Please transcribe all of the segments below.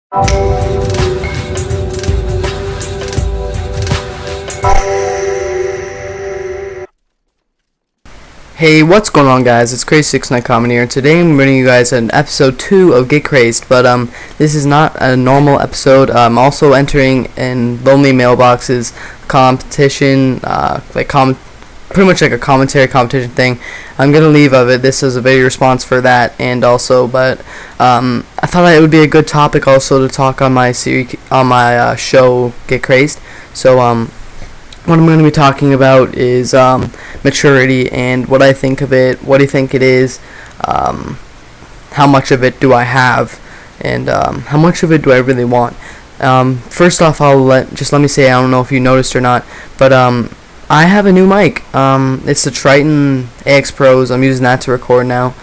Hey, what's going on, guys? It's Crazed Comedy here, and today I'm bringing you guys an episode 2 of Get Crazed, but this is not a normal episode. I'm also entering in Lonely Mailboxes competition, pretty much like a commentary competition thing. I'm gonna leave of it. This is a video response for that, and also, but I thought it would be a good topic also to talk on my show Get Crazed. So what I'm going to be talking about is maturity and what I think of it. What do you think it is? How much of it do I have? And how much of it do I really want? First off, let me say, I don't know if you noticed or not, but I have a new mic. It's the Triton AX Pros. I'm using that to record now.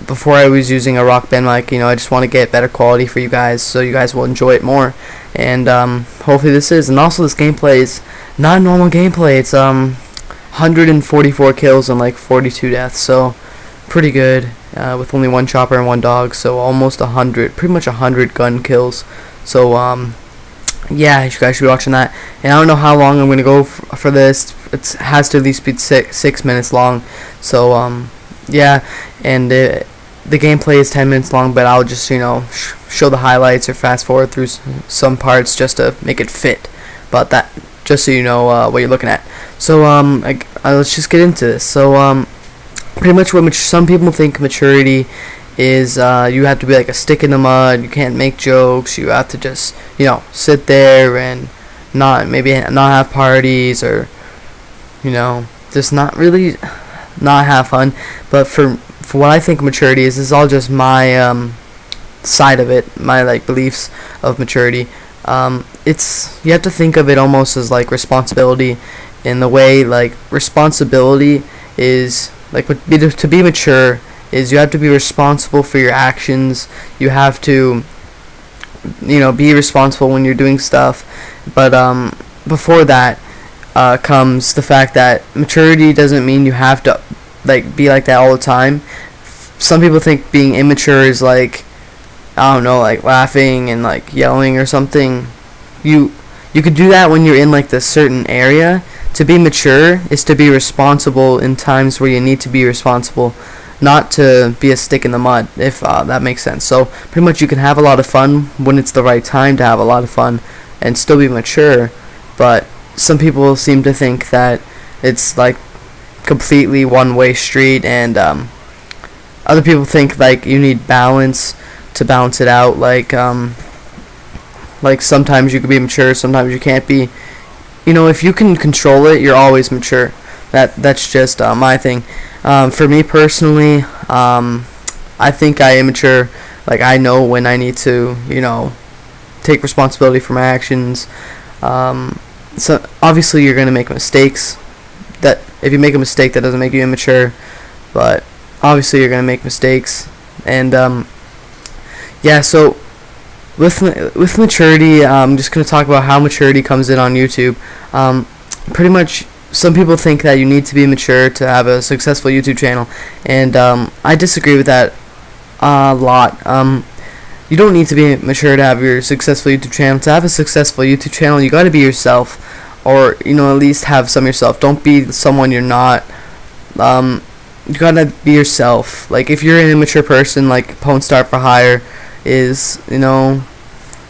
Before I was using a Rock Band mic. I just want to get better quality for you guys, so you guys will enjoy it more. And hopefully this is. And also, this gameplay is not normal gameplay. It's 144 kills and like 42 deaths, so pretty good, with only one chopper and one dog, so almost 100, pretty much 100 gun kills. So yeah, you guys should be watching that. And I don't know how long I'm gonna go for this. It has to at least be 6 minutes long. So yeah, and the gameplay is 10 minutes long, but I'll just show the highlights or fast forward through some parts just to make it fit. But that, just so you know what you're looking at. So let's just get into this. So pretty much what some people think maturity is, you have to be like a stick in the mud. You can't make jokes. You have to just sit there and not have parties, or just not have fun. But for what I think maturity is, this is all just my side of it, my beliefs of maturity. You have to think of it almost as like responsibility, in the way responsibility is to be mature is you have to be responsible for your actions. You have to be responsible when you're doing stuff. But before that comes the fact that maturity doesn't mean you have to be like that all the time. Some people think being immature is I don't know, laughing and yelling or something. You could do that when you're in this certain area. To be mature is to be responsible in times where you need to be responsible, not to be a stick in the mud, if that makes sense. So pretty much you can have a lot of fun when it's the right time to have a lot of fun and still be mature. But some people seem to think that it's completely one-way street, and other people think you need balance to balance it out. Sometimes you can be mature, sometimes you can't be. If you can control it, you're always mature. That's just my thing. For me personally, I think I am mature. I know when I need to, take responsibility for my actions. So obviously you're gonna make mistakes. That if you make a mistake, that doesn't make you immature. But obviously you're gonna make mistakes. And yeah, so with maturity, I'm just going to talk about how maturity comes in on YouTube. Pretty much, some people think that you need to be mature to have a successful YouTube channel, and I disagree with that a lot. You don't need to be mature to have your successful YouTube channel. To have a successful YouTube channel, you got to be yourself, or at least have some yourself. Don't be someone you're not. You got to be yourself. If you're an immature person, Pwn Start for Hire is,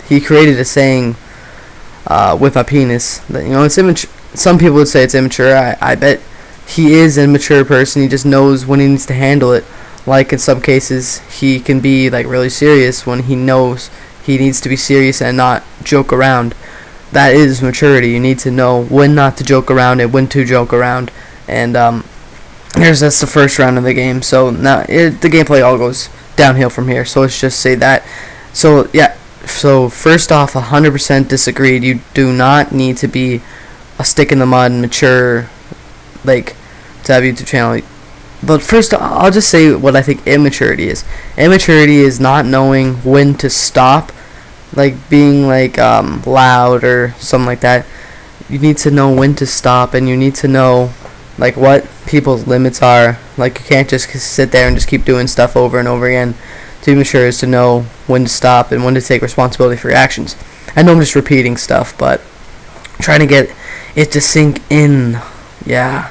he created a saying with my penis that it's immature. Some people would say it's immature. I bet he is an immature person. He just knows when he needs to handle it. In some cases, he can be really serious when he knows he needs to be serious and not joke around. That is maturity. You need to know when not to joke around and when to joke around. And that's the first round of the game. So now the gameplay all goes downhill from here. So let's just say that. So yeah. So first off, 100% disagreed. You do not need to be a stick in the mud and mature, to have a YouTube channel. But first, I'll just say what I think immaturity is. Immaturity is not knowing when to stop, being loud or something like that. You need to know when to stop, and you need to know what people's limits are. You can't just sit there and just keep doing stuff over and over again to be mature is to know when to stop and when to take responsibility for your actions. I know I'm just repeating stuff, but I'm trying to get it to sink in. Yeah.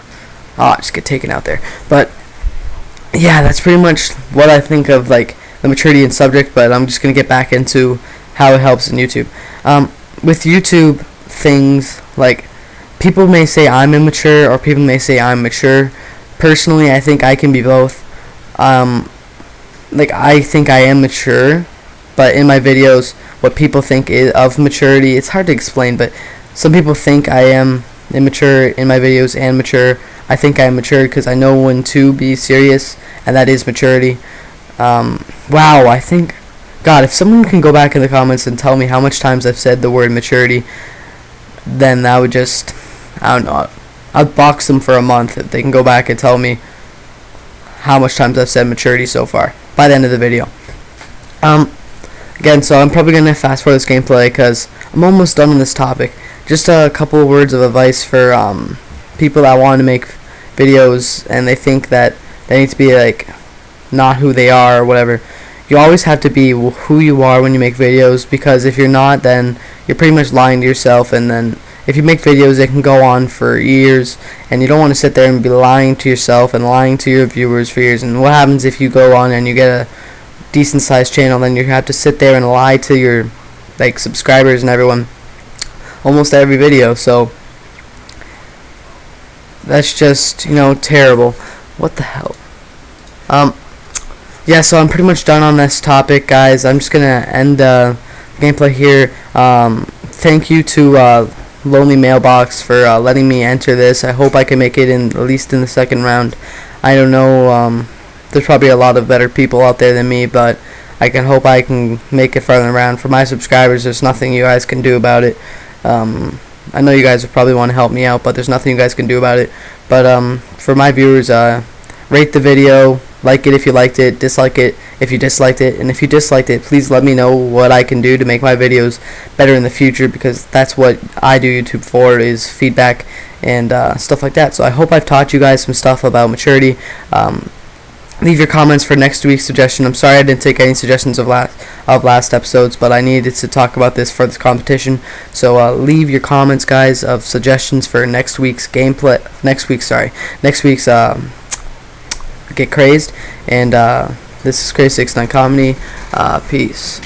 Oh, I just get taken out there. But yeah, that's pretty much what I think of like the maturity in subject, but I'm just going to get back into how it helps in YouTube. With YouTube things, like, people may say I'm immature or people may say I'm mature. Personally, I think I can be both. Like, I think I am mature, but in my videos, what people think of maturity, it's hard to explain, but some people think I am immature in my videos and mature. I think I am mature because I know when to be serious, and that is maturity. Wow, I think, God, if someone can go back in the comments and tell me how much times I've said the word maturity, then that would just, I don't know, I'd box them for a month if they can go back and tell me how much times I've said maturity so far by the end of the video. Again, so I'm probably going to fast forward this gameplay because I'm almost done on this topic. Just a couple of words of advice for people that want to make videos and they think that they need to be like not who they are or whatever. You always have to be who you are when you make videos, because if you're not, then you're pretty much lying to yourself, and then if you make videos, they can go on for years, and you don't want to sit there and be lying to yourself and lying to your viewers for years. And what happens if you go on and you get a decent sized channel? Then you have to sit there and lie to your like subscribers and everyone almost every video. So that's just, you know, terrible. What the hell? Yeah, so I'm pretty much done on this topic, guys. I'm just gonna end the gameplay here. Thank you to Lonely Mailbox for letting me enter this. I hope I can make it in, at least in the second round. I don't know, there's probably a lot of better people out there than me, but I hope I can make it farther around. For my subscribers, there's nothing you guys can do about it. I know you guys would probably want to help me out, but there's nothing you guys can do about it. But for my viewers, rate the video, like it if you liked it, dislike it if you disliked it, and if you disliked it, please let me know what I can do to make my videos better in the future, because that's what I do YouTube for, is feedback and stuff like that. So I hope I've taught you guys some stuff about maturity. Leave your comments for next week's suggestion. I'm sorry I didn't take any suggestions of last episodes, but I needed to talk about this for this competition. So leave your comments, guys, of suggestions for next week's gameplay. Next week's Get Crazed. And this is Crazed 69 Comedy. Peace.